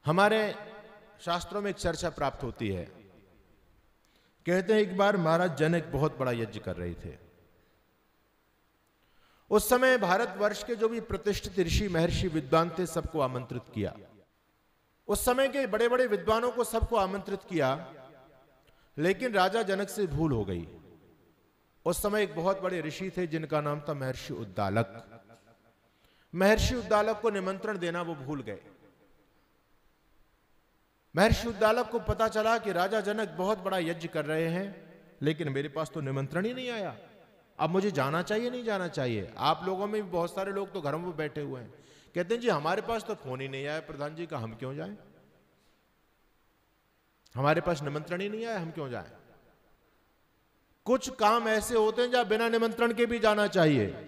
हमारे शास्त्रों में एक चर्चा प्राप्त होती है। कहते हैं एक बार महाराज जनक बहुत बड़ा यज्ञ कर रहे थे। उस समय भारतवर्ष के जो भी प्रतिष्ठित ऋषि महर्षि विद्वान थे सबको आमंत्रित किया। उस समय के बड़े बड़े विद्वानों को सबको आमंत्रित किया, लेकिन राजा जनक से भूल हो गई। उस समय एक बहुत बड़े ऋषि थे जिनका नाम था महर्षि उद्दालक। महर्षि उद्दालक को निमंत्रण देना वो भूल गए। महर्षि उद्दालक को पता चला कि राजा जनक बहुत बड़ा यज्ञ कर रहे हैं, लेकिन मेरे पास तो निमंत्रण ही नहीं आया। अब मुझे जाना चाहिए नहीं जाना चाहिए? आप लोगों में भी बहुत सारे लोग तो घरों में बैठे हुए हैं, कहते हैं जी हमारे पास तो फोन ही नहीं आया प्रधान जी का, हम क्यों जाएं? हमारे पास निमंत्रण ही नहीं आया, हम क्यों जाएं? कुछ काम ऐसे होते हैं जहां बिना निमंत्रण के भी जाना चाहिए।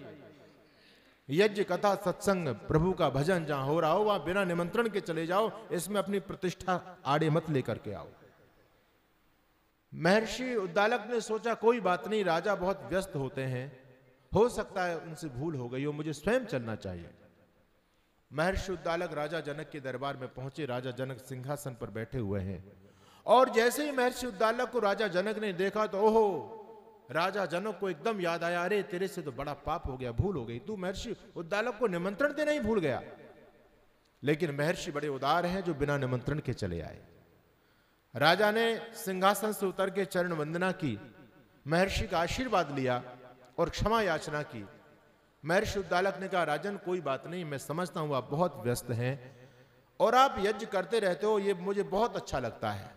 यज्ञ कथा सत्संग प्रभु का भजन जहां हो रहा हो वहां बिना निमंत्रण के चले जाओ, इसमें अपनी प्रतिष्ठा आड़े मत लेकर के आओ। महर्षि उद्दालक ने सोचा कोई बात नहीं, राजा बहुत व्यस्त होते हैं, हो सकता है उनसे भूल हो गई हो, मुझे स्वयं चलना चाहिए। महर्षि उद्दालक राजा जनक के दरबार में पहुंचे। राजा जनक सिंहासन पर बैठे हुए हैं और जैसे ही महर्षि उद्दालक को राजा जनक ने देखा तो ओहो, राजा जनक को एकदम याद आया, अरे तेरे से तो बड़ा पाप हो गया, भूल हो गई, तू महर्षि उद्दालक को निमंत्रण देना ही भूल गया। लेकिन महर्षि बड़े उदार हैं जो बिना निमंत्रण के चले आए। राजा ने सिंहासन से उतर के चरण वंदना की, महर्षि का आशीर्वाद लिया और क्षमा याचना की। महर्षि उद्दालक ने कहा राजन कोई बात नहीं, मैं समझता हूं आप बहुत व्यस्त हैं और आप यज्ञ करते रहते हो, ये मुझे बहुत अच्छा लगता है।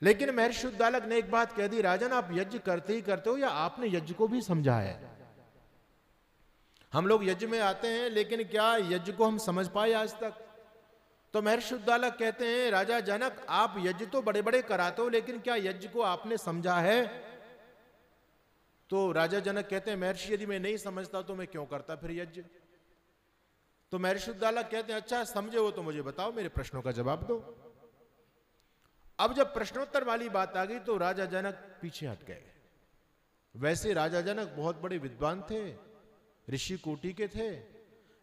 लेकिन महर्षि उद्दालक ने एक बात कह दी, राजन आप यज्ञ करते ही करते हो या आपने यज्ञ को भी समझा है? हम लोग यज्ञ में आते हैं लेकिन क्या यज्ञ को हम समझ पाए आज तक? तो महर्षि उद्दालक कहते हैं राजा जनक आप यज्ञ तो बड़े बड़े कराते हो, लेकिन क्या यज्ञ को आपने समझा है? तो राजा जनक कहते हैं महर्षि यदि मैं नहीं समझता तो मैं क्यों करता फिर यज्ञ? तो महर्षि उद्दालक कहते हैं अच्छा समझे हो तो मुझे बताओ, मेरे प्रश्नों का जवाब दो। अब जब प्रश्नोत्तर वाली बात आ गई तो राजा जनक पीछे हट गए। वैसे राजा जनक बहुत बड़े विद्वान थे, ऋषि कोटि के थे,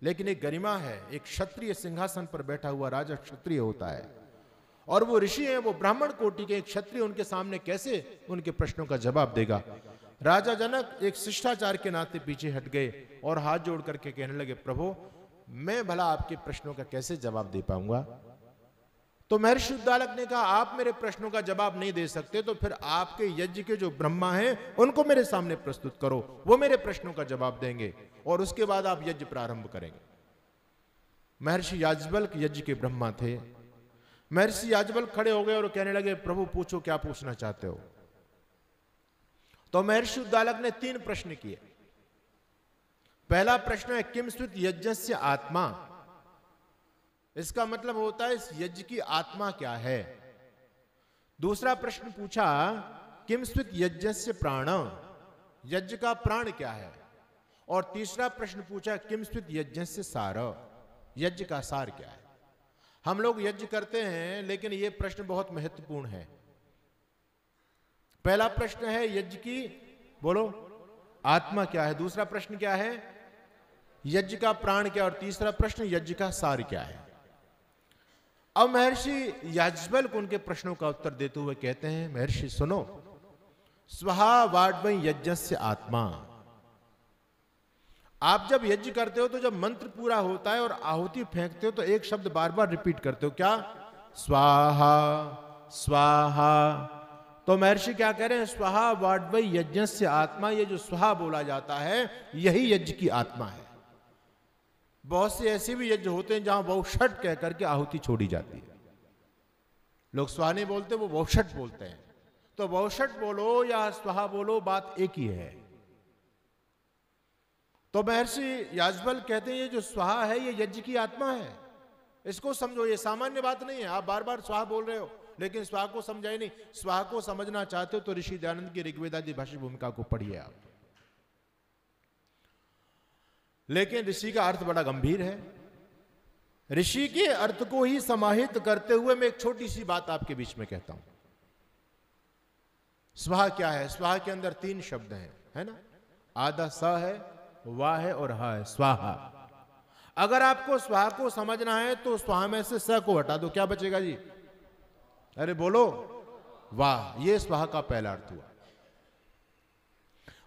लेकिन एक गरिमा है, एक क्षत्रिय सिंहासन पर बैठा हुआ राजा क्षत्रिय होता है और वो ऋषि हैं, वो ब्राह्मण कोटि के क्षत्रिय, उनके सामने कैसे उनके प्रश्नों का जवाब देगा? राजा जनक एक शिष्टाचार के नाते पीछे हट गए और हाथ जोड़ करके कहने लगे प्रभु मैं भला आपके प्रश्नों का कैसे जवाब दे पाऊंगा? तो महर्षि उद्दालक ने कहा आप मेरे प्रश्नों का जवाब नहीं दे सकते तो फिर आपके यज्ञ के जो ब्रह्मा हैं उनको मेरे सामने प्रस्तुत करो, वो मेरे प्रश्नों का जवाब देंगे और उसके बाद आप यज्ञ प्रारंभ करेंगे। महर्षि याज्ञवल्क यज्ञ के ब्रह्मा थे। महर्षि याज्ञवल्क खड़े हो गए और कहने लगे प्रभु पूछो क्या पूछना चाहते हो? तो महर्षि उद्दालक ने 3 प्रश्न किए। पहला प्रश्न है किम स्वित यज्ञस्य आत्मा, इसका मतलब होता है इस यज्ञ की आत्मा क्या है। दूसरा प्रश्न पूछा किम स्वित यज्ञस्य प्राण, यज्ञ का प्राण क्या है। और तीसरा प्रश्न पूछा किम स्वित यज्ञस्य सार, यज्ञ का सार क्या है। हम लोग यज्ञ करते हैं लेकिन यह प्रश्न बहुत महत्वपूर्ण है। पहला प्रश्न है यज्ञ की बोलो आत्मा क्या है, दूसरा प्रश्न क्या है यज्ञ का प्राण क्या, और तीसरा प्रश्न यज्ञ का सार क्या है। अब महर्षि याज्ञवल्क उनके प्रश्नों का उत्तर देते हुए कहते हैं महर्षि सुनो, स्वहा वाड्वै यज्ञस्य आत्मा। आप जब यज्ञ करते हो तो जब मंत्र पूरा होता है और आहुति फेंकते हो तो एक शब्द बार बार रिपीट करते हो, क्या? स्वाहा स्वाहा। तो महर्षि क्या कह रहे हैं स्वहा वाड्वै यज्ञस्य आत्मा, ये जो स्वाहा बोला जाता है यही यज्ञ की आत्मा है। बहुत से ऐसे भी यज्ञ होते हैं जहां वौषट कह करके आहुति छोड़ी जाती है। लोग स्वाहा नहीं बोलते, वो वौषट बोलते हैं। तो वौषट बोलो या स्वाहा बोलो बात एक ही है। तो महर्षि याज्ञवल्क कहते हैं ये जो स्वाहा है ये यज्ञ की आत्मा है, इसको समझो, ये सामान्य बात नहीं है। आप बार बार स्वाहा बोल रहे हो लेकिन स्वाहा को समझा ही नहीं। स्वाहा को समझना चाहते हो तो ऋषि दयानंद की ऋग्वेदादि भाष्य भूमिका को पढ़िए आप। लेकिन ऋषि का अर्थ बड़ा गंभीर है। ऋषि के अर्थ को ही समाहित करते हुए मैं एक छोटी सी बात आपके बीच में कहता हूं। स्वाहा क्या है? स्वाहा के अंदर 3 शब्द हैं, है ना? आधा स है, वाह है और हा है, स्वाहा। अगर आपको स्वाहा को समझना है तो स्वाहा में से स को हटा दो, क्या बचेगा जी? अरे बोलो वाह। ये स्वाहा का पहला अर्थ हुआ।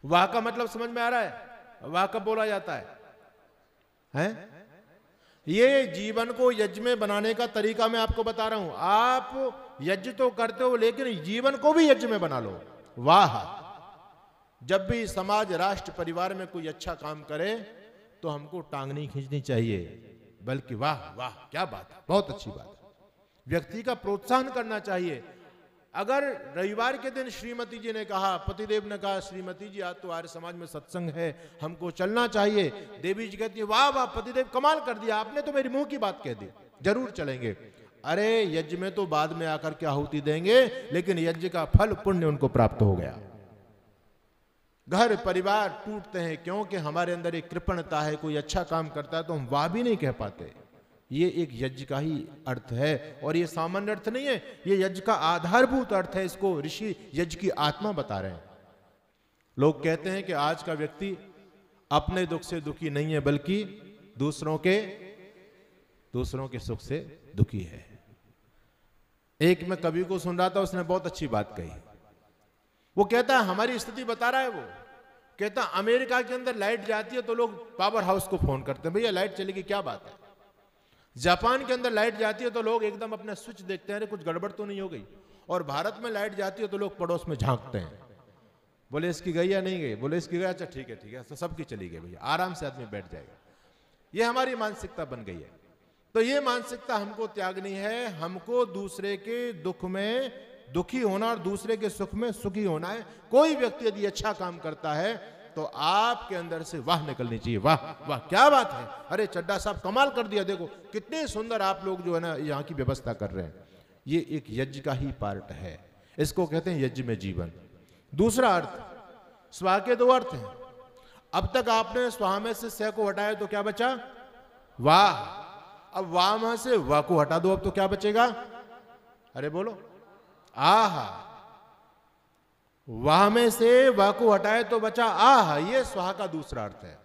वाह का मतलब समझ में आ रहा है? वाह कब बोला जाता है? हैं? ये जीवन को यज्ञ में बनाने का तरीका मैं आपको बता रहा हूं। आप यज्ञ तो करते हो लेकिन जीवन को भी यज्ञ में बना लो। वाह। जब भी समाज, राष्ट्र, परिवार में कोई अच्छा काम करे तो हमको टांग नहीं खींचनी चाहिए, बल्कि वाह वाह क्या बात है, बहुत अच्छी बात है, व्यक्ति का प्रोत्साहन करना चाहिए। अगर रविवार के दिन श्रीमती जी ने कहा, पतिदेव ने कहा, श्रीमती जी आज तो आर्य समाज में सत्संग है, हमको चलना चाहिए, देवी जी कहती है वाह वाह पतिदेव कमाल कर दिया आपने, तो मेरी मुंह की बात कह दी, जरूर चलेंगे। अरे यज्ञ में तो बाद में आकर के आहुति देंगे, लेकिन यज्ञ का फल पुण्य उनको प्राप्त हो गया। घर परिवार टूटते हैं क्योंकि हमारे अंदर एक कृपणता है, कोई अच्छा काम करता है तो हम वाह भी नहीं कह पाते। ये एक यज्ञ का ही अर्थ है, और ये सामान्य अर्थ नहीं है, ये यज्ञ का आधारभूत अर्थ है। इसको ऋषि यज्ञ की आत्मा बता रहे हैं। लोग कहते हैं कि आज का व्यक्ति अपने दुख से दुखी नहीं है, बल्कि दूसरों के सुख से दुखी है। एक मैं कवि को सुन रहा था, उसने बहुत अच्छी बात कही। वो कहता है, हमारी स्थिति बता रहा है, वो कहता अमेरिका के अंदर लाइट जाती है तो लोग पावर हाउस को फोन करते हैं, भैया लाइट चलेगी, क्या बात है। जापान के अंदर लाइट जाती है तो लोग एकदम अपना स्विच देखते हैं, अरे कुछ गड़बड़ तो नहीं हो गई। और भारत में लाइट जाती है तो लोग पड़ोस में झांकते हैं, बोले इसकी गई या नहीं गई, बोले इसकी गई, अच्छा ठीक है तो सबकी चली गई भैया, आराम से आदमी बैठ जाएगा। ये हमारी मानसिकता बन गई है। तो ये मानसिकता हमको त्यागनी है। हमको दूसरे के दुख में दुखी होना और दूसरे के सुख में सुखी होना है। कोई व्यक्ति यदि अच्छा काम करता है तो आपके अंदर से वाह निकलनी चाहिए, वाह वाह क्या बात है, अरे चड्डा साहब कमाल कर दिया, देखो कितने सुंदर आप लोग जो है ना यहाँ की व्यवस्था कर रहे हैं। ये एक यज्ञ का ही पार्ट है, इसको कहते हैं यज्ञ में जीवन। दूसरा अर्थ, स्वाहा के दो अर्थ हैं। अब तक आपने स्वाहा में से स को हटाया तो क्या बचा? वाह। अब वाह में से वाह को हटा दो, अब तो क्या बचेगा? अरे बोलो आहा। वाह में से वाह को हटाए तो बचा आहा। ये स्वाहा का दूसरा अर्थ है।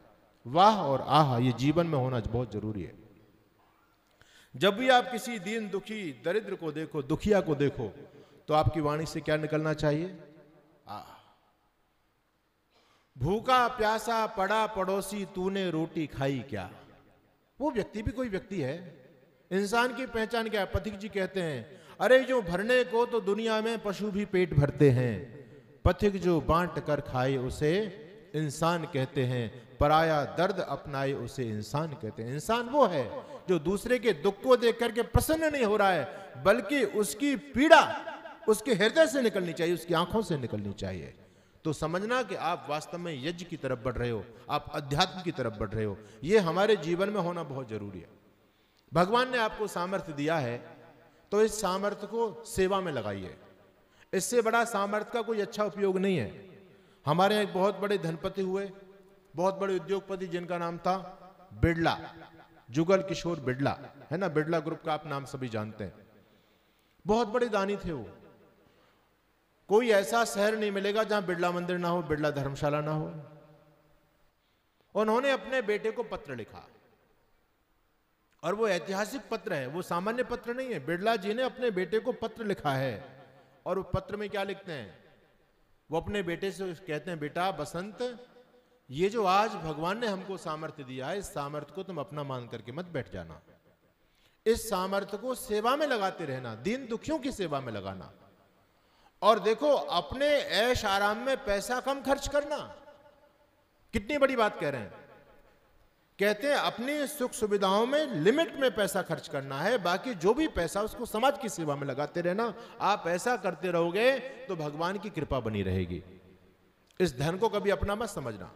वाह और आहा ये जीवन में होना बहुत जरूरी है। जब भी आप किसी दीन दुखी दरिद्र को देखो, दुखिया को देखो, तो आपकी वाणी से क्या निकलना चाहिए? आह। भूखा प्यासा पड़ा पड़ोसी, तूने रोटी खाई क्या? वो व्यक्ति भी कोई व्यक्ति है। इंसान की पहचान क्या है? पथिक जी कहते हैं, अरे जो भरने को तो दुनिया में पशु भी पेट भरते हैं, पथिक जो बांट कर खाए उसे इंसान कहते हैं, पराया दर्द अपनाए उसे इंसान कहते हैं। इंसान वो है जो दूसरे के दुख को देख करके प्रसन्न नहीं हो रहा है, बल्कि उसकी पीड़ा उसके हृदय से निकलनी चाहिए, उसकी आंखों से निकलनी चाहिए। तो समझना कि आप वास्तव में यज्ञ की तरफ बढ़ रहे हो, आप अध्यात्म की तरफ बढ़ रहे हो। ये हमारे जीवन में होना बहुत जरूरी है। भगवान ने आपको सामर्थ्य दिया है तो इस सामर्थ्य को सेवा में लगाइए। इससे बड़ा सामर्थ्य का कोई अच्छा उपयोग नहीं है। हमारे एक बहुत बड़े धनपति हुए, बहुत बड़े उद्योगपति, जिनका नाम था बिड़ला, जुगल किशोर बिड़ला, है ना, बिड़ला ग्रुप का आप नाम सभी जानते हैं। बहुत बड़े दानी थे वो। कोई ऐसा शहर नहीं मिलेगा जहां बिड़ला मंदिर ना हो, बिड़ला धर्मशाला ना हो। उन्होंने अपने बेटे को पत्र लिखा, और वो ऐतिहासिक पत्र है, वो सामान्य पत्र नहीं है। बिड़ला जी ने अपने बेटे को पत्र लिखा है, और वो पत्र में क्या लिखते हैं? वो अपने बेटे से कहते हैं, बेटा बसंत, ये जो आज भगवान ने हमको सामर्थ्य दिया है, इस सामर्थ्य को तुम अपना मान करके मत बैठ जाना। इस सामर्थ्य को सेवा में लगाते रहना, दीन दुखियों की सेवा में लगाना। और देखो, अपने ऐश आराम में पैसा कम खर्च करना। कितनी बड़ी बात कह रहे हैं। कहते हैं अपनी सुख सुविधाओं में लिमिट में पैसा खर्च करना है, बाकी जो भी पैसा उसको समाज की सेवा में लगाते रहना। आप ऐसा करते रहोगे तो भगवान की कृपा बनी रहेगी। इस धन को कभी अपना मत समझना,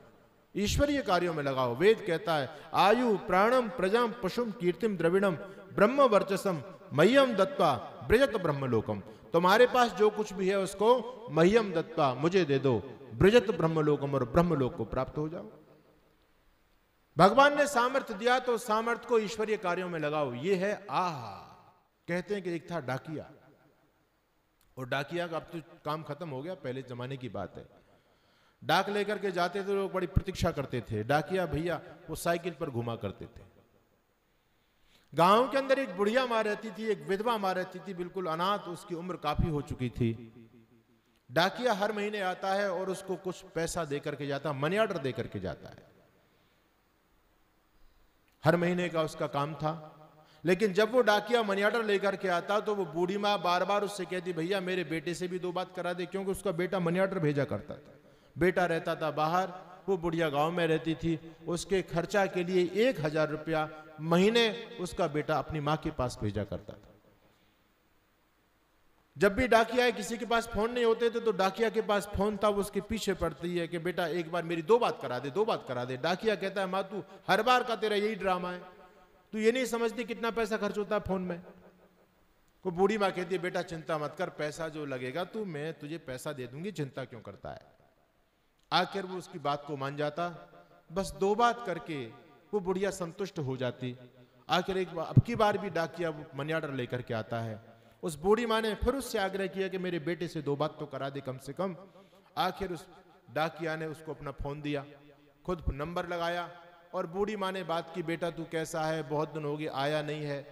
ईश्वरीय कार्यों में लगाओ। वेद कहता है, आयु प्राणम प्रजाम पशुम कीर्तिम द्रविणम ब्रह्म वर्चसम मह्यम दत्वा ब्रजत ब्रह्मलोकम। तुम्हारे पास जो कुछ भी है उसको मह्यम दत्वा, मुझे दे दो, ब्रजत ब्रह्मलोकम, और ब्रह्मलोक को प्राप्त हो जाओ। भगवान ने सामर्थ्य दिया तो सामर्थ्य को ईश्वरीय कार्यों में लगाओ। ये है आहा। कहते हैं कि एक था डाकिया, और डाकिया का अब तो काम खत्म हो गया, पहले जमाने की बात है। डाक लेकर के जाते थे, लोग बड़ी प्रतीक्षा करते थे। डाकिया भैया वो साइकिल पर घुमा करते थे, गांव के अंदर एक बुढ़िया माँ रहती थी, एक विधवा माँ रहती थी, बिल्कुल अनाथ, उसकी उम्र काफी हो चुकी थी। डाकिया हर महीने आता है और उसको कुछ पैसा देकर के जाता, मनी ऑर्डर देकर के जाता है। हर महीने का उसका काम था। लेकिन जब वो डाकिया मनी ऑर्डर लेकर के आता तो वो बूढ़ी माँ बार बार उससे कहती, भैया मेरे बेटे से भी 2 बात करा दे, क्योंकि उसका बेटा मनी ऑर्डर भेजा करता था। बेटा रहता था बाहर, वो बुढ़िया गांव में रहती थी। उसके खर्चा के लिए 1000 रुपया महीने उसका बेटा अपनी माँ के पास भेजा करता था। जब भी डाकिया किसी के पास फोन नहीं होते थे तो डाकिया के पास फोन था, वो उसके पीछे पड़ती है कि बेटा एक बार मेरी 2 बात करा दे, 2 बात करा दे। डाकिया कहता है, माँ तू हर बार का तेरा यही ड्रामा है, तू ये नहीं समझती कितना पैसा खर्च होता है फोन में। वो बूढ़ी माँ कहती है, बेटा चिंता मत कर, पैसा जो लगेगा तू, मैं तुझे पैसा दे दूंगी, चिंता क्यों करता है। आखिर वो उसकी बात को मान जाता। बस 2 बात करके वो बुढ़िया संतुष्ट हो जाती। आखिर अब की बार भी डाकिया वो मनी ऑर्डर लेकर के आता है। उस बूढ़ी माँ ने फिर उससे आग्रह किया कि मेरे बेटे से 2 बात तो करा दे कम से कम। आखिर उस डाकिया ने उसको अपना फोन दिया, खुद नंबर लगाया और बूढ़ी माँ ने बात की, बेटा तू कैसा है, बहुत दिन हो गए आया नहीं है।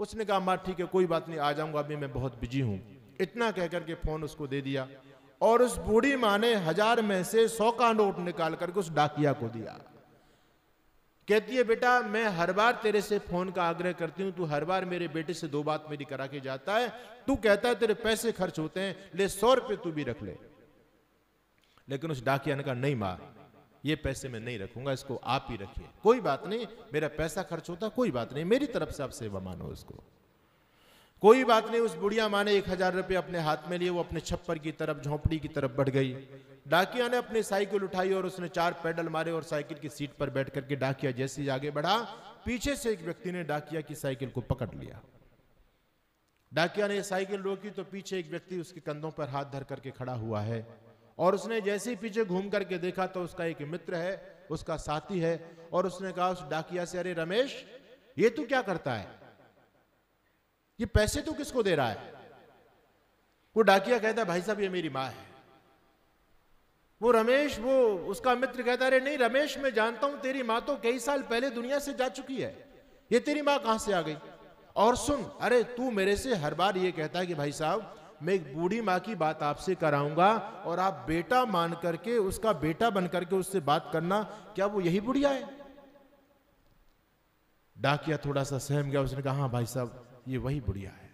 उसने कहा, माँ ठीक है कोई बात नहीं, आ जाऊंगा, अभी मैं बहुत बिजी हूं। इतना कहकर के फोन उसको दे दिया और उस बूढ़ी माँ ने 1000 में से 100 का नोट निकाल करके उस डाकिया को दिया। कहती है, बेटा मैं हर बार तेरे से फोन का आग्रह करती हूं, तू हर बार मेरे बेटे से 2 बात मेरी करा के जाता है, तू कहता है तेरे पैसे खर्च होते हैं, ले 100 रुपये तू भी रख ले। लेकिन उस डाकिया ने कहा, नहीं मां, ये पैसे मैं नहीं रखूंगा, इसको आप ही रखिए। कोई बात नहीं, मेरा पैसा खर्च होता, कोई बात नहीं, मेरी तरफ से आप सेवा मानो उसको, कोई बात नहीं। उस बुढ़िया माँ ने 1000 रुपये अपने हाथ में लिए, वो अपने छप्पर की तरफ, झोंपड़ी की तरफ बढ़ गई। डाकिया ने अपनी साइकिल उठाई और उसने 4 पेडल मारे और साइकिल की सीट पर बैठ करके डाकिया जैसे ही आगे बढ़ा, पीछे से एक व्यक्ति ने डाकिया की साइकिल को पकड़ लिया। डाकिया ने साइकिल रोकी तो पीछे एक व्यक्ति उसके कंधों पर हाथ धर करके खड़ा हुआ है और उसने जैसे ही पीछे घूम करके देखा तो उसका एक मित्र है, उसका साथी है, और उसने कहा उस डाकिया से, अरे रमेश, ये तू क्या करता है, ये पैसे तू किसको दे रहा है। वो डाकिया कहता है, भाई साहब ये मेरी माँ है। वो रमेश, वो उसका मित्र कहता है, अरे नहीं रमेश, मैं जानता हूं, तेरी माँ तो कई साल पहले दुनिया से जा चुकी है, ये तेरी माँ कहां से आ गई। और सुन, अरे तू मेरे से हर बार ये कहता है कि भाई साहब मैं एक बूढ़ी माँ की बात आपसे कराऊंगा और आप बेटा मान करके, उसका बेटा बन करके उससे बात करना, क्या वो यही बुढ़िया है। डाकिया थोड़ा सा सहम गया, उसने कहा, हाँ भाई साहब ये वही बुढ़िया है।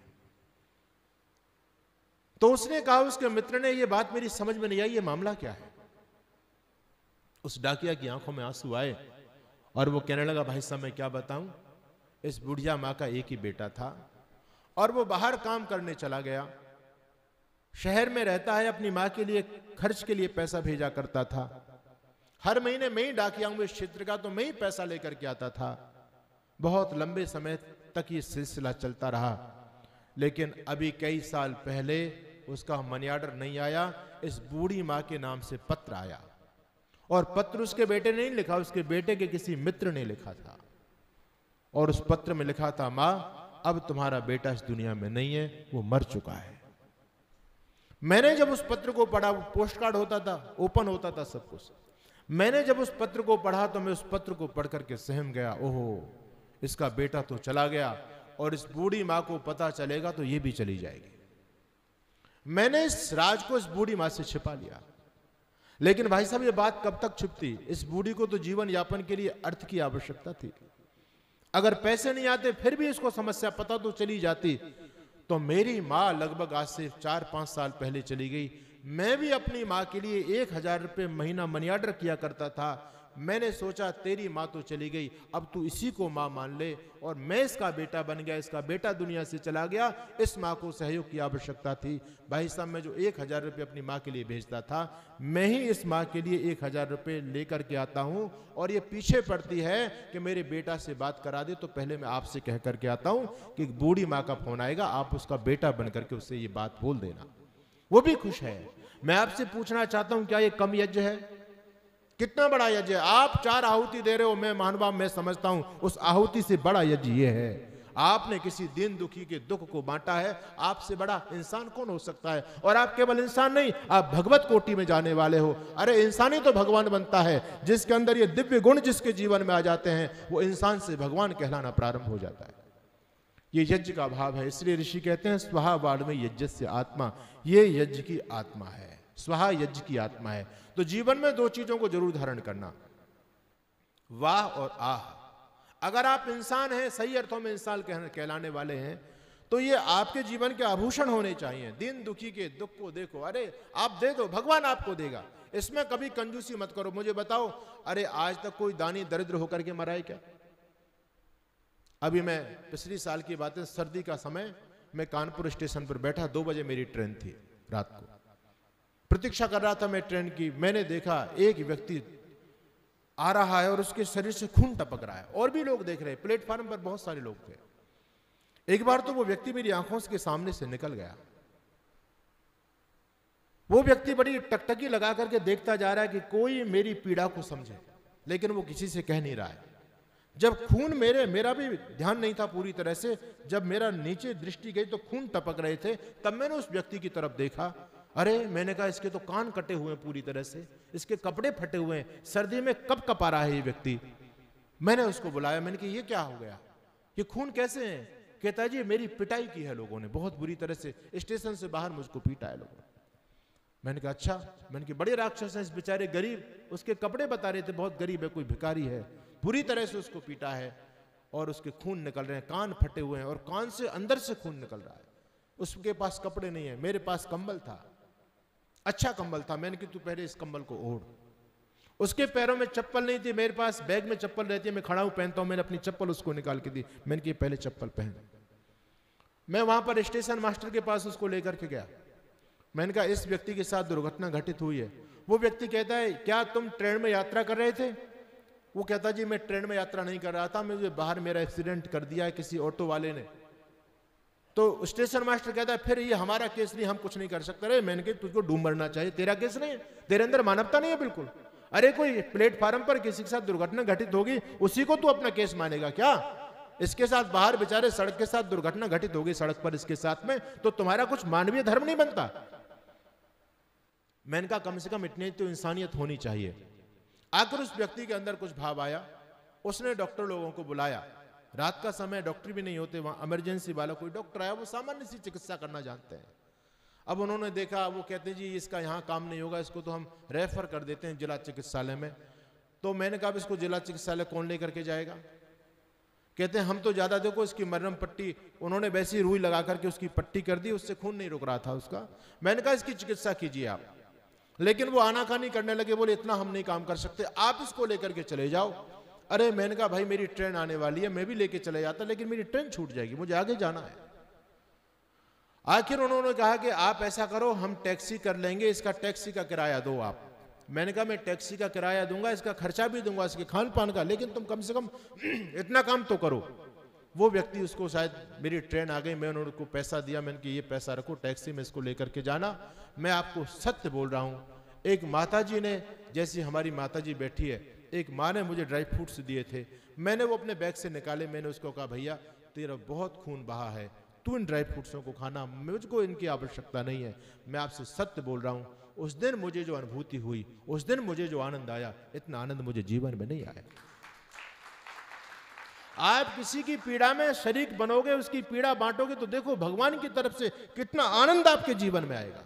तो उसने कहा, उसके मित्र ने, ये बात मेरी समझ में नहीं आई, ये मामला क्या है। उस डाकिया की आंखों में आंसू आए और वो कहने लगा, भाई साहब मैं क्या बताऊं, इस बुढ़िया माँ का एक ही बेटा था और वो बाहर काम करने चला गया, शहर में रहता है, अपनी माँ के लिए खर्च के लिए पैसा भेजा करता था। हर महीने मैं ही डाकिया हूं इस क्षेत्र का, तो मैं ही पैसा लेकर के आता था। बहुत लंबे समय तक ये सिलसिला चलता रहा, लेकिन अभी कई साल पहले उसका मनी ऑर्डर नहीं आया, इस बूढ़ी माँ के नाम से पत्र आया और पत्र उसके बेटे ने नहीं लिखा, उसके बेटे के किसी मित्र ने लिखा था और उस पत्र में लिखा था, माँ अब तुम्हारा बेटा इस दुनिया में नहीं है, वो मर चुका है। मैंने जब उस पत्र को पढ़ा, वो पोस्ट कार्ड होता था, ओपन होता था सब कुछ, मैंने जब उस पत्र को पढ़ा तो मैं उस पत्र को पढ़ करके सहम गया, ओहो इसका बेटा तो चला गया और इस बूढ़ी माँ को पता चलेगा तो ये भी चली जाएगी। मैंने इस राज को इस बूढ़ी माँ से छिपा लिया, लेकिन भाई साहब ये बात कब तक छिपती। इस बूढ़ी को तो जीवन यापन के लिए अर्थ की आवश्यकता थी, अगर पैसे नहीं आते फिर भी इसको समस्या पता तो चली जाती। तो मेरी माँ लगभग आज से 4-5 साल पहले चली गई, मैं भी अपनी माँ के लिए 1000 रुपये महीना मनी ऑर्डर किया करता था। मैंने सोचा तेरी माँ तो चली गई, अब तू इसी को माँ मान ले, और मैं इसका बेटा बन गया, इसका बेटा दुनिया से चला गया, इस माँ को सहयोग की आवश्यकता थी। भाई साहब मैं जो 1000 रुपये अपनी माँ के लिए भेजता था, मैं ही इस माँ के लिए 1000 रुपये लेकर के आता हूँ, और ये पीछे पड़ती है कि मेरे बेटा से बात करा दे, तो पहले मैं आपसे कह करके आता हूँ कि बूढ़ी माँ का फोन आएगा, आप उसका बेटा बन करके उससे ये बात बोल देना, वो भी खुश है। मैं आपसे पूछना चाहता हूँ, क्या ये कम यज्ञ है? कितना बड़ा यज्ञ है। आप 4 आहुति दे रहे हो, मैं महानुभाव मैं समझता हूं उस आहुति से बड़ा यज्ञ ये है। आपने किसी दीन दुखी के दुख को बांटा है, आपसे बड़ा इंसान कौन हो सकता है। और आप केवल इंसान नहीं, आप भगवत कोटि में जाने वाले हो। अरे इंसान ही तो भगवान बनता है, जिसके अंदर ये दिव्य गुण जिसके जीवन में आ जाते हैं, वो इंसान से भगवान कहलाना प्रारंभ हो जाता है। ये यज्ञ का भाव है। इसलिए ऋषि कहते हैं स्वाहा वाड्मय यज्ञस्य आत्मा, ये यज्ञ की आत्मा है, स्वाहा यज्ञ की आत्मा है। तो जीवन में दो चीजों को जरूर धारण करना, वाह और आह। अगर आप इंसान हैं, सही अर्थों में इंसान कहलाने वाले हैं, तो ये आपके जीवन के आभूषण होने चाहिए। दीन दुखी के दुख को देखो, अरे आप दे दो, भगवान आपको देगा। इसमें कभी कंजूसी मत करो। मुझे बताओ, अरे आज तक कोई दानी दरिद्र होकर के मरा है क्या? अभी मैं पिछली साल की बात है, सर्दी का समय, मैं कानपुर स्टेशन पर बैठा, 2 बजे मेरी ट्रेन थी, रात को प्रतीक्षा कर रहा था मैं ट्रेन की। मैंने देखा एक व्यक्ति आ रहा है और उसके शरीर से खून टपक रहा है, और भी लोग देख रहे हैं, प्लेटफार्म पर बहुत सारे लोग थे। एक बार तो वो व्यक्ति मेरी आंखों के सामने से निकल गया। वो व्यक्ति बड़ी टकटकी लगा करके देखता जा रहा है कि कोई मेरी पीड़ा को समझे, लेकिन वो किसी से कह नहीं रहा है। जब खून मेरा भी ध्यान नहीं था पूरी तरह से, जब मेरा नीचे दृष्टि गई तो खून टपक रहे थे, तब मैंने उस व्यक्ति की तरफ देखा। अरे मैंने कहा इसके तो कान कटे हुए हैं पूरी तरह से, इसके कपड़े फटे हुए हैं, सर्दी में कब कपा रहा है ये व्यक्ति। मैंने उसको बुलाया, मैंने कहा ये क्या हो गया, ये खून कैसे है? कहता जी मेरी पिटाई की है लोगों ने, बहुत बुरी तरह से, स्टेशन से बाहर मुझको पीटा है लोगों ने। मैंने कहा अच्छा। मैंने कहा बड़े राक्षस हैं इस बेचारे, गरीब, उसके कपड़े बता रहे थे बहुत गरीब है, कोई भिखारी है, बुरी तरह से उसको पीटा है और उसके खून निकल रहे हैं, कान फटे हुए हैं और कान से अंदर से खून निकल रहा है। उसके पास कपड़े नहीं है, मेरे पास कंबल था, अच्छा कंबल था। मैंने कहा तू पहले इस कंबल को ओढ़। उसके पैरों में चप्पल नहीं थी, मेरे पास बैग में चप्पल रहती है, मैं खड़ा हूं पहनता हूं। मैंने अपनी चप्पल उसको निकाल के दी, मैंने कहा पहले चप्पल पहन। मैं वहां पर स्टेशन मास्टर के पास उसको लेकर के गया। मैंने कहा इस व्यक्ति के साथ दुर्घटना घटित हुई है। वो व्यक्ति कहता है क्या तुम ट्रेन में यात्रा कर रहे थे? वो कहता जी मैं ट्रेन में यात्रा नहीं कर रहा था, मुझे बाहर मेरा एक्सीडेंट कर दिया है किसी ऑटो वाले ने। तो स्टेशन मास्टर कहता है फिर ये हमारा केस नहीं, हम कुछ नहीं कर सकते। मैंने कहा तुझको डूब मरना चाहिए, तेरा केस नहीं है, तेरे अंदर मानवता नहीं है बिल्कुल। अरे कोई प्लेटफार्म पर किसी के साथ दुर्घटना घटित होगी, उसी को तू अपना केस मानेगा क्या? इसके साथ बाहर बेचारे सड़क के साथ दुर्घटना घटित होगी सड़क पर इसके साथ में, तो तुम्हारा कुछ मानवीय धर्म नहीं बनता। मैंने कहा कम से कम इतनी तो इंसानियत होनी चाहिए। आकर उस व्यक्ति के अंदर कुछ भाव आया, उसने डॉक्टर लोगों को बुलाया। रात का समय, डॉक्टर भी नहीं होते वहां, इमरजेंसी वाला कोई डॉक्टर आया, वो सामान्य सी चिकित्सा करना जानते हैं। अब उन्होंने देखा, वो कहते हैं जी इसका यहाँ काम नहीं होगा, इसको तो हम रेफर कर देते हैं जिला चिकित्सालय में। तो मैंने कहा इसको जिला चिकित्सालय कौन लेकर के जाएगा? कहते हैं हम तो ज्यादा, देखो इसकी मरहम पट्टी, उन्होंने वैसी रुई लगा करके उसकी पट्टी कर दी, उससे खून नहीं रुक रहा था उसका। मैंने कहा इसकी चिकित्सा कीजिए आप, लेकिन वो आनाकानी करने लगे, बोले इतना हम नहीं काम कर सकते, आप इसको लेकर के चले जाओ। अरे मैंने कहा भाई मेरी ट्रेन आने वाली है, मैं भी लेके चले जाता, लेकिन मेरी ट्रेन छूट जाएगी, मुझे आगे जाना है। आखिर उन्होंने कहा कि आप ऐसा करो, हम टैक्सी कर लेंगे, इसका टैक्सी का किराया दो आप। मैंने कहा मैं टैक्सी का किराया दूंगा, इसका खर्चा भी दूंगा, इसके खान पान का, लेकिन तुम कम से कम इतना काम तो करो। वो व्यक्ति, उसको शायद मेरी ट्रेन आ गई, मैंने उनको पैसा दिया, मैंने कहा ये पैसा रखो, टैक्सी में इसको लेकर के जाना। मैं आपको सत्य बोल रहा हूं, एक माताजी ने, जैसी हमारी माताजी बैठी है, एक माँ ने मुझे ड्राई फ्रूट्स दिए थे, मैंने वो अपने बैग से निकाले। मैंने उसको कहा भैया तेरा बहुत खून बहा है, तू इन ड्राई फ्रूट्सों को खाना, मुझको इनकी आवश्यकता नहीं है। मैं आपसे सत्य बोल रहा हूं, उस दिन मुझे जो अनुभूति हुई, उस दिन मुझे जो आनंद आया, इतना आनंद मुझे जीवन में नहीं आया। आप किसी की पीड़ा में शरीक बनोगे, उसकी पीड़ा बांटोगे, तो देखो भगवान की तरफ से कितना आनंद आपके जीवन में आएगा।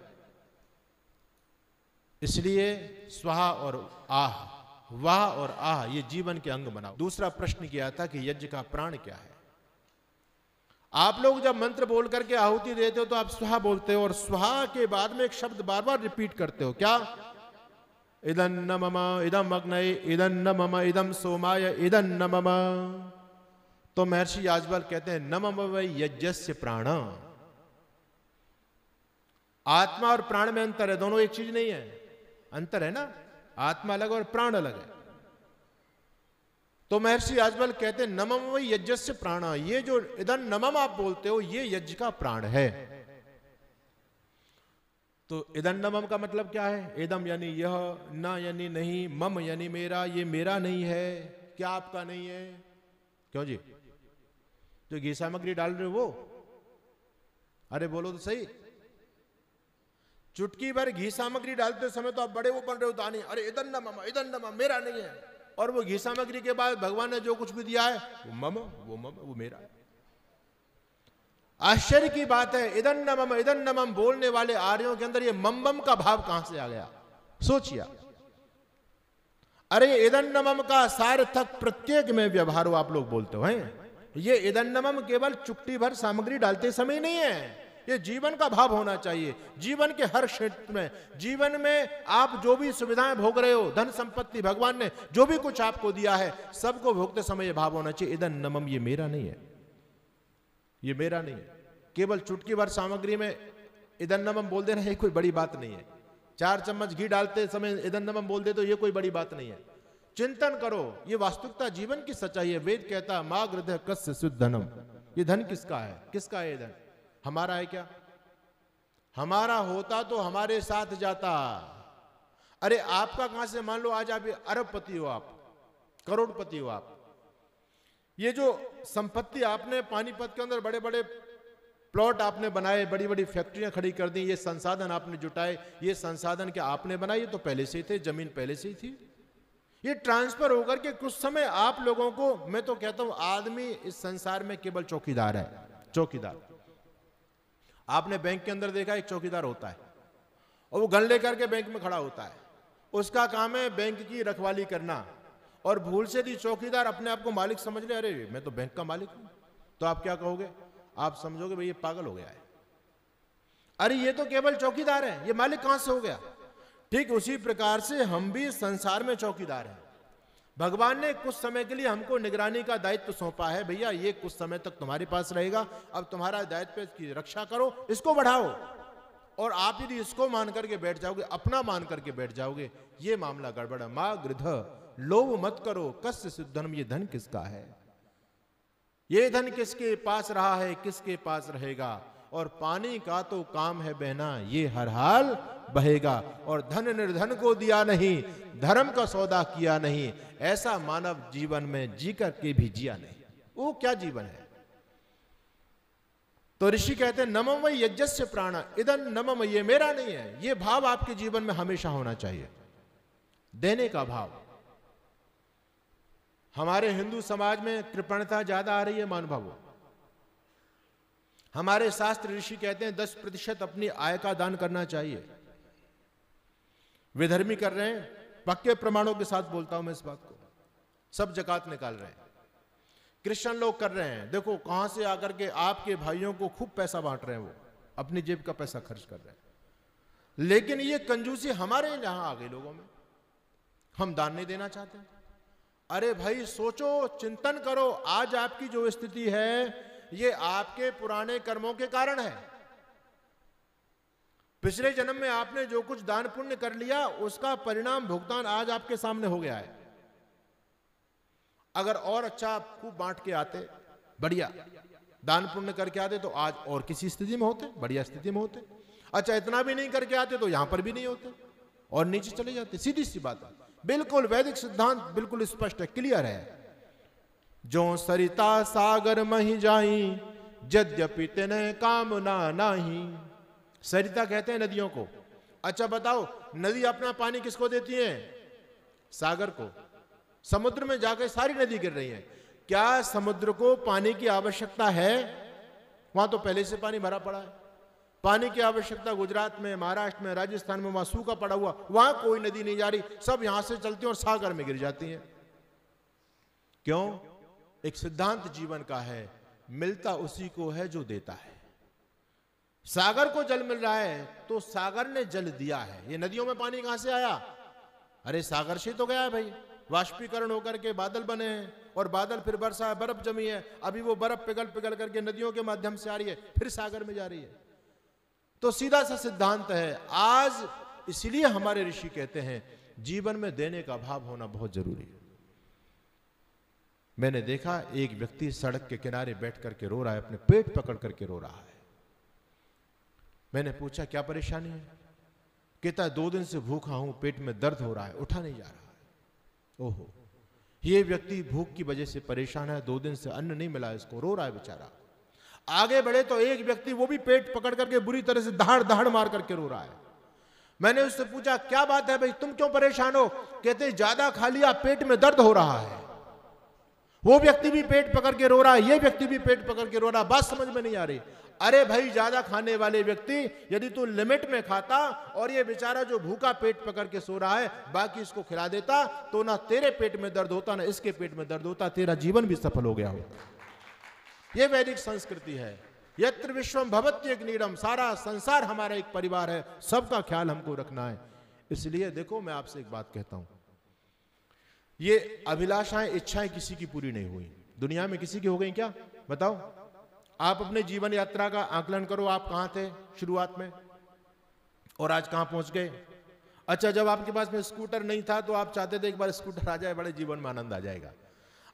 इसलिए स्वाहा और आह, वाह और आह, ये जीवन के अंग बनाओ। दूसरा प्रश्न किया था कि यज्ञ का प्राण क्या है? आप लोग जब मंत्र बोल करके आहुति देते हो तो आप स्वाहा बोलते हो, और स्वाहा के बाद में एक शब्द बार बार रिपीट करते हो, क्या? इदं न मम इदं अग्नये इदं न मम इदं सोमाय इदं न मम। तो महर्षि याज्ञवल्क्य कहते हैं न मम वै यज्ञस्य प्राण। आत्मा और प्राण में अंतर है, दोनों एक चीज नहीं है, अंतर है ना, आत्मा अलग और प्राण अलग है। तो महर्षि याज्ञवल्क्य कहते हैं नमम वै यज्ञस्य प्राण, ये जो इदं नमम आप बोलते हो ये यज्ञ का प्राण है। तो इदं नमम का मतलब क्या है? इदम यानी यह, न यानी नहीं, मम यानी मेरा, ये मेरा नहीं है। क्या आपका नहीं है? क्यों जी? जो घी सामग्री डाल रहे हो वो? अरे बोलो तो सही। चुटकी भर घी सामग्री डालते समय तो आप बड़े वो बन रहे हो दानी, अरे इदं न मम इदं न मम, मेरा नहीं है। और वो घी सामग्री के बाद भगवान ने जो कुछ भी दिया है वो मम, वो मेरा है। आश्चर्य की बात है, इदन नमम बोलने वाले आर्यों के अंदर ये मम का भाव कहां से आ गया? सोचिए। अरे इदन नमम का सार्थक प्रत्येक में व्यवहार हो, आप लोग बोलते हो। ये इदन नमम केवल चुटकी भर सामग्री डालते समय नहीं है, ये जीवन का भाव होना चाहिए। जीवन के हर क्षेत्र में, जीवन में आप जो भी सुविधाएं भोग रहे हो, धन संपत्ति भगवान ने जो भी कुछ आपको दिया है, सबको भोगते समय ये भाव होना चाहिए, इदन नमम ये मेरा नहीं है, ये मेरा नहीं है। केवल चुटकी भर सामग्री में इदन नमम बोल देना ये कोई बड़ी बात नहीं है। 4 चम्मच घी डालते समय इदन नमम बोल दे तो ये कोई बड़ी बात नहीं है। चिंतन करो, ये वास्तविकता जीवन की सच्चाई है। वेद कहता मां गृध कस्य शुद्ध धनम, ये धन किसका है? किसका है ये धन? हमारा है क्या? हमारा होता तो हमारे साथ जाता। अरे आपका कहां से? मान लो आज आप अरबपति हो, आप करोड़पति हो, आप ये जो संपत्ति आपने पानीपत के अंदर बड़े बड़े प्लॉट आपने बनाए, बड़ी बड़ी फैक्ट्रियां खड़ी कर दी, ये संसाधन आपने जुटाए, ये संसाधन क्या आपने बनाए? ये तो पहले से ही थे, जमीन पहले से ही थी। ये ट्रांसफर होकर के कुछ समय आप लोगों को, मैं तो कहता हूं आदमी इस संसार में केवल चौकीदार है। चौकीदार, आपने बैंक के अंदर देखा एक चौकीदार होता है और वो गन लेकर के बैंक में खड़ा होता है, उसका काम है बैंक की रखवाली करना। और भूल से भी चौकीदार अपने आप को मालिक समझ ले, अरे मैं तो बैंक का मालिक हूं, तो आप क्या कहोगे? आप समझोगे भाई ये पागल हो गया है, अरे ये तो केवल चौकीदार है, ये मालिक कहां से हो गया? ठीक उसी प्रकार से हम भी संसार में चौकीदार हैं। भगवान ने कुछ समय के लिए हमको निगरानी का दायित्व सौंपा है, भैया ये कुछ समय तक तुम्हारे पास रहेगा, अब तुम्हारा दायित्व इसकी रक्षा करो, इसको बढ़ाओ। और आप यदि इसको मान करके बैठ जाओगे, अपना मान करके बैठ जाओगे, ये मामला गड़बड़ है। मां गृध, लोभ मत करो, कस्य सिद्धनम, ये धन किसका है? ये धन किसके पास रहा है, किसके पास रहेगा? और पानी का तो काम है बहना, ये हर हाल बहेगा। और धन निर्धन को दिया नहीं, धर्म का सौदा किया नहीं, ऐसा मानव जीवन में जी करके भी जिया नहीं, वो क्या जीवन है? तो ऋषि कहते हैं नमम यज्ञस्य प्राण, इदन नमम, ये मेरा नहीं है। ये भाव आपके जीवन में हमेशा होना चाहिए, देने का भाव। हमारे हिंदू समाज में कृपणता ज्यादा आ रही है महानुभावों। हमारे शास्त्र ऋषि कहते हैं 10% अपनी आय का दान करना चाहिए। विधर्मी कर रहे हैं, पक्के प्रमाणों के साथ बोलता हूं मैं इस बात को, सब जकात निकाल रहे हैं। क्रिश्चियन लोग कर रहे हैं, देखो कहां से आकर के आपके भाइयों को खूब पैसा बांट रहे हैं, वो अपनी जेब का पैसा खर्च कर रहे हैं। लेकिन ये कंजूसी हमारे यहां आ गई लोगों में, हम दान नहीं देना चाहते। अरे भाई सोचो, चिंतन करो, आज आपकी जो स्थिति है ये आपके पुराने कर्मों के कारण है। पिछले जन्म में आपने जो कुछ दान पुण्य कर लिया, उसका परिणाम भुगतान आज आपके सामने हो गया है। अगर और अच्छा आप खूब बांट के आते, बढ़िया दान पुण्य करके आते, तो आज और किसी स्थिति में होते, बढ़िया स्थिति में होते। अच्छा इतना भी नहीं करके आते तो यहां पर भी नहीं होते और नीचे चले जाते। सीधी सी बात है, बिल्कुल वैदिक सिद्धांत बिल्कुल स्पष्ट है, क्लियर है। जो सरिता सागर मही जाई, यद्यपि तेने कामना नाही। सरिता कहते हैं नदियों को। अच्छा बताओ, नदी अपना पानी किसको देती है? सागर को। समुद्र में जाकर सारी नदी गिर रही है, क्या समुद्र को पानी की आवश्यकता है? वहां तो पहले से पानी भरा पड़ा है। पानी की आवश्यकता गुजरात में, महाराष्ट्र में, राजस्थान में, वहां सूखा पड़ा हुआ, वहां कोई नदी नहीं जा रही, सब यहां से चलती हैं और सागर में गिर जाती हैं। क्यों? एक सिद्धांत जीवन का है, मिलता उसी को है जो देता है। सागर को जल मिल रहा है तो सागर ने जल दिया है। ये नदियों में पानी कहां से आया? अरे सागर से तो गया है भाई, वाष्पीकरण होकर के बादल बने हैं और बादल फिर वर्षा है, बर्फ जमी है, अभी वो बर्फ पिघल पिघल करके नदियों के माध्यम से आ रही है, फिर सागर में जा रही है। तो सीधा सा सिद्धांत है। आज इसलिए हमारे ऋषि कहते हैं जीवन में देने का भाव होना बहुत जरूरी है। मैंने देखा एक व्यक्ति सड़क के किनारे बैठ करके रो रहा है, अपने पेट पकड़ करके रो रहा है। मैंने पूछा क्या परेशानी है? कहता 2 दिन से भूखा हूं, पेट में दर्द हो रहा है, उठा नहीं जा रहा है। ओहो, ये व्यक्ति भूख की वजह से परेशान है, 2 दिन से अन्न नहीं मिला इसको, रो रहा है बेचारा। आगे बढ़े तो एक व्यक्ति, वो भी पेट पकड़ करके बुरी तरह से दहाड़ दहाड़ मार करके रो रहा है। मैंने उससे पूछा क्या बात है भाई, तुम क्यों परेशान हो? कहते ज्यादा खा लिया, पेट में दर्द हो रहा है। वो व्यक्ति भी पेट पकड़ के रो रहा है, ये व्यक्ति भी पेट पकड़ के रो रहा है। बात समझ में नहीं आ रही। अरे भाई, ज्यादा खाने वाले व्यक्ति, यदि तू लिमिट में खाता और ये बेचारा जो भूखा पेट पकड़ के सो रहा है बाकी इसको खिला देता, तो ना तेरे पेट में दर्द होता ना इसके पेट में दर्द होता, तेरा जीवन भी सफल हो गया हो। ये वैदिक संस्कृति है। यत्र विश्वम भवत्येक नीडम, सारा संसार हमारा एक परिवार है, सबका ख्याल हमको रखना है। इसलिए देखो, मैं आपसे एक बात कहता हूं, ये अभिलाषाएं, इच्छाएं किसी की पूरी नहीं हुई। दुनिया में किसी की हो गई क्या? बताओ। आप अपने जीवन यात्रा का आकलन करो, आप कहां थे शुरुआत में और आज कहां पहुंच गए। अच्छा, जब आपके पास में स्कूटर नहीं था तो आप चाहते थे एक बार स्कूटर आ जाए, बड़े जीवन में आनंद आ जाएगा।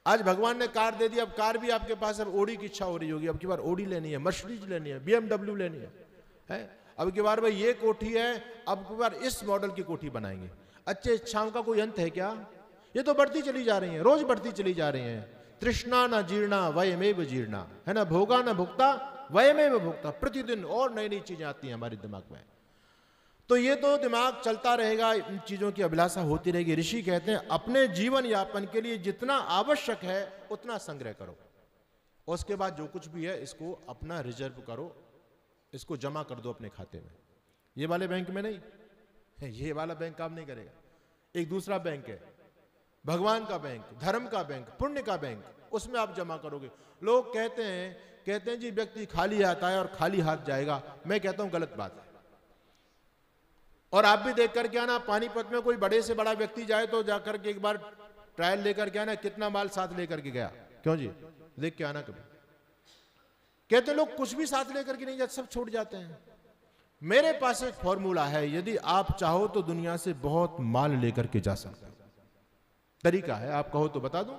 आज भगवान ने कार दे दी, अब कार भी आपके पास, अब ओडी की इच्छा हो रही होगी, अब की बार ओडी लेनी है, मर्सिडीज लेनी है, BMW लेनी है? अब की बार भाई ये कोठी है, अब की बार इस मॉडल की कोठी बनाएंगे। अच्छे इच्छाओं का कोई अंत है क्या? ये तो बढ़ती चली जा रही है, रोज बढ़ती चली जा रही है। तृष्णा न जीर्णा वयमेव जीर्णा, है ना, भोगा न भुक्ता वयमेव भुक्ता। प्रतिदिन और नई नई चीजें आती हैं हमारे दिमाग में, तो ये तो दिमाग चलता रहेगा, इन चीजों की अभिलाषा होती रहेगी। ऋषि कहते हैं अपने जीवन यापन के लिए जितना आवश्यक है उतना संग्रह करो, और उसके बाद जो कुछ भी है इसको अपना रिजर्व करो, इसको जमा कर दो अपने खाते में। ये वाले बैंक में नहीं, ये वाला बैंक काम नहीं करेगा। एक दूसरा बैंक है, भगवान का बैंक, धर्म का बैंक, पुण्य का बैंक, उसमें आप जमा करोगे। लोग कहते हैं जी व्यक्ति खाली आता है और खाली हाथ जाएगा। मैं कहता हूं गलत बात है। और आप भी देख करके आना, पानीपत में कोई बड़े से बड़ा व्यक्ति जाए तो जाकर के एक बार ट्रायल लेकर के आना, कितना माल साथ लेकर के गया। क्यों जी? देख के आना कभी। कहते लोग कुछ भी साथ लेकर के नहीं जाते, सब छोड़ जाते हैं। मेरे पास एक फॉर्मूला है, यदि आप चाहो तो दुनिया से बहुत माल लेकर के जा सकते हो। तरीका है, आप कहो तो बता दूं,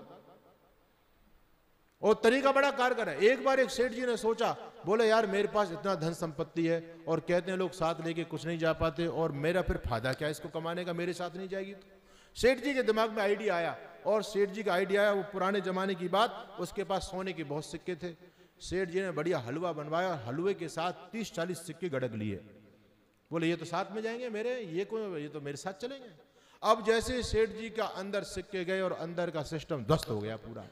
और तरीका बड़ा कारगर है। एक बार एक सेठ जी ने सोचा, बोले यार मेरे पास इतना धन संपत्ति है और कहते हैं लोग साथ लेके कुछ नहीं जा पाते, और मेरा फिर फायदा क्या इसको कमाने का, मेरे साथ नहीं जाएगी तो। सेठ जी के दिमाग में आइडिया आया, और सेठ जी का आइडिया आया, वो पुराने जमाने की बात, उसके पास सोने के बहुत सिक्के थे। सेठ जी ने बढ़िया हलवा बनवाया, हलवे के साथ 30-40 सिक्के गड़क लिए। बोले ये तो साथ में जाएंगे मेरे, ये तो मेरे साथ चलेंगे। अब जैसे सेठ जी का अंदर सिक्के गए और अंदर का सिस्टम ध्वस्त हो गया पूरा।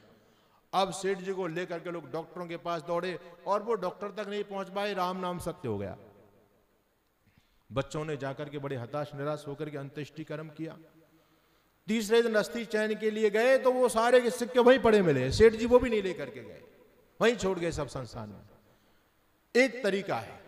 अब सेठ जी को लेकर के लोग डॉक्टरों के पास दौड़े, और वो डॉक्टर तक नहीं पहुंच पाए, राम नाम सत्य हो गया। बच्चों ने जाकर के बड़े हताश निराश होकर के अंत्येष्टि कर्म किया। तीसरे दिन अस्थि चयन के लिए गए तो वो सारे के सिक्के वहीं पड़े मिले। सेठ जी वो भी नहीं लेकर के गए, वहीं छोड़ गए सब संस्थान में। एक तरीका है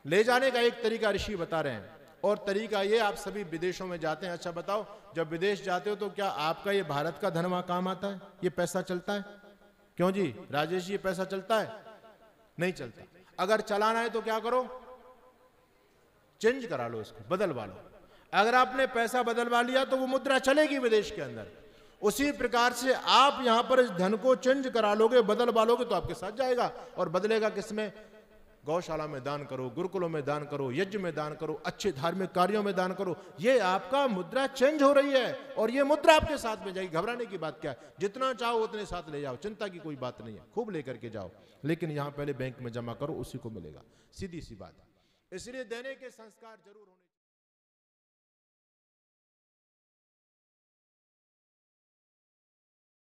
ले जाने का, एक तरीका ऋषि बता रहे हैं, और तरीका ये, आप सभी विदेशों में जाते हैं। अच्छा बताओ, जब विदेश जाते हो तो क्या आपका ये भारत का धन वहां काम आता है? ये पैसा चलता है? क्यों जी राजेश जी, ये पैसा चलता है? नहीं चलता। अगर चलाना है तो क्या करो? चेंज करा लो, इसको बदलवा लो। अगर आपने पैसा बदलवा लिया तो वो मुद्रा चलेगी विदेश के अंदर। उसी प्रकार से आप यहां पर इस धन को चेंज करा लोगे, बदलवा लोगे, तो आपके साथ जाएगा। और बदलेगा किसमें? गौशाला में दान करो, गुरुकुलों में दान करो, यज्ञ में दान करो, अच्छे धार्मिक कार्यों में दान करो। ये आपका मुद्रा चेंज हो रही है, और ये मुद्रा आपके साथ में जाएगी। घबराने की बात क्या है? जितना चाहो उतने साथ ले जाओ, चिंता की कोई बात नहीं है, खूब लेकर के जाओ, लेकिन यहां पहले बैंक में जमा करो, उसी को मिलेगा। सीधी सी बात है। इसलिए देने के संस्कार जरूर होने